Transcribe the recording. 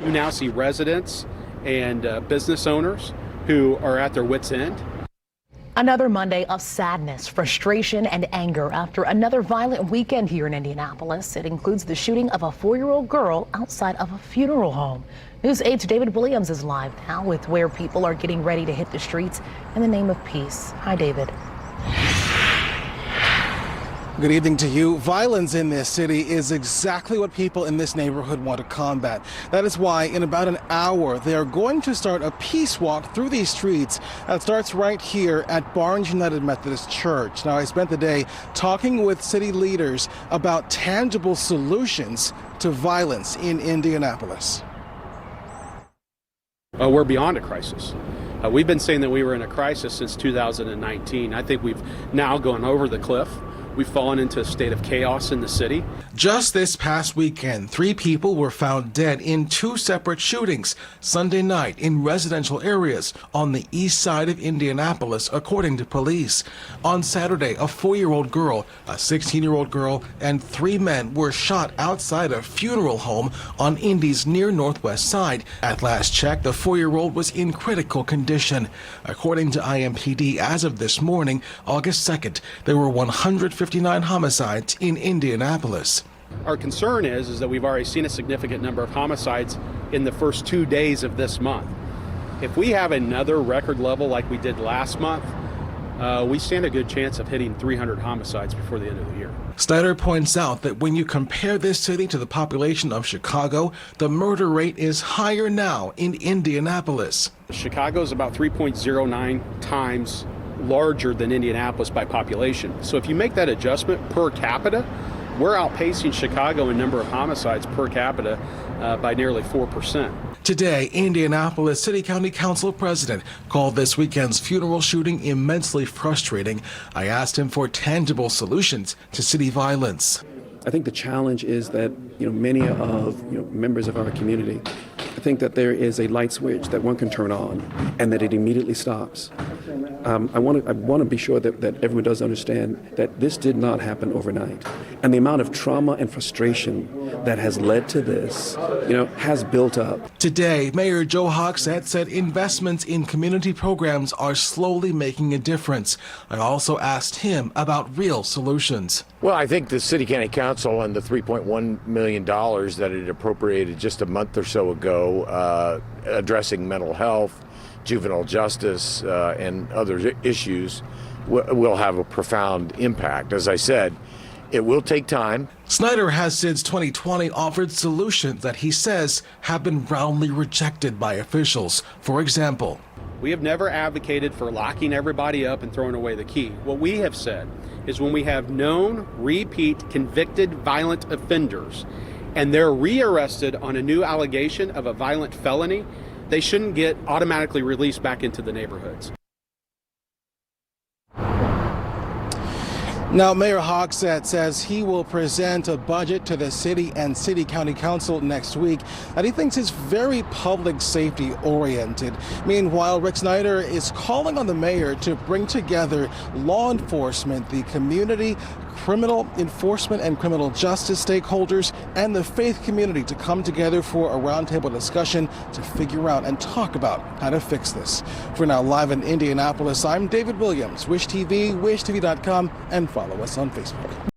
You now see residents and business owners who are at their wits' end. Another Monday of sadness, frustration, and anger after another violent weekend here in Indianapolis. It includes the shooting of a 4-year-old girl outside of a funeral home. News 8's David Williams is live now with where people are getting ready to hit the streets in the name of peace. Hi, David. Good evening to you. Violence in this city is exactly what people in this neighborhood want to combat. That is why in about an hour they are going to start a peace walk through these streets that starts right here at Barnes United Methodist Church. Now, I spent the day talking with city leaders about tangible solutions to violence in Indianapolis. We're beyond a crisis. We've been saying that we were in a crisis since 2019. I think we've now gone over the cliff. We've fallen into a state of chaos in the city. Just this past weekend, 3 people were found dead in 2 separate shootings Sunday night in residential areas on the east side of Indianapolis, according to police. On Saturday, a 4-year-old girl, a 16-year-old girl, and 3 men were shot outside a funeral home on Indy's near northwest side. At last check, the 4-year-old was in critical condition. According to IMPD, as of this morning, August 2nd, there were 159 homicides in Indianapolis. Our concern is that we've already seen a significant number of homicides in the first 2 days of this month. If we have another record level like we did last month, we stand a good chance of hitting 300 homicides before the end of the year. Snyder points out that when you compare this city to the population of Chicago, the murder rate is higher now in Indianapolis. Chicago is about 3.09 times larger than Indianapolis by population. So if you make that adjustment per capita, we're outpacing Chicago in number of homicides per capita by nearly 4%. Today, Indianapolis City County Council President called this weekend's funeral shooting immensely frustrating. I asked him for tangible solutions to city violence. I think the challenge is that many of members of our community think that there is a light switch that one can turn on and that it immediately stops. I want to be sure that everyone does understand that this did not happen overnight, and the amount of trauma and frustration that has led to this, has built up. Today, Mayor Joe Hogsett said investments in community programs are slowly making a difference. I also asked him about real solutions. Well, I think the City County Council and the $3.1 million that it appropriated just a month or so ago addressing mental health, juvenile justice, and other issues will have a profound impact. As I said, it will take time. Snyder has since 2020 offered solutions that he says have been roundly rejected by officials. For example, we have never advocated for locking everybody up and throwing away the key. What we have said is when we have known, repeat, convicted violent offenders and they're rearrested on a new allegation of a violent felony, they shouldn't get automatically released back into the neighborhoods. Now, Mayor Hogsett says he will present a budget to the city and city county council next week that he thinks is very public safety oriented. Meanwhile, Rick Snyder is calling on the mayor to bring together law enforcement, the community, criminal enforcement and criminal justice stakeholders, and the faith community to come together for a roundtable discussion to figure out and talk about how to fix this. For now, live in Indianapolis, I'm David Williams. Wish TV, wishtv.com, and follow us on Facebook.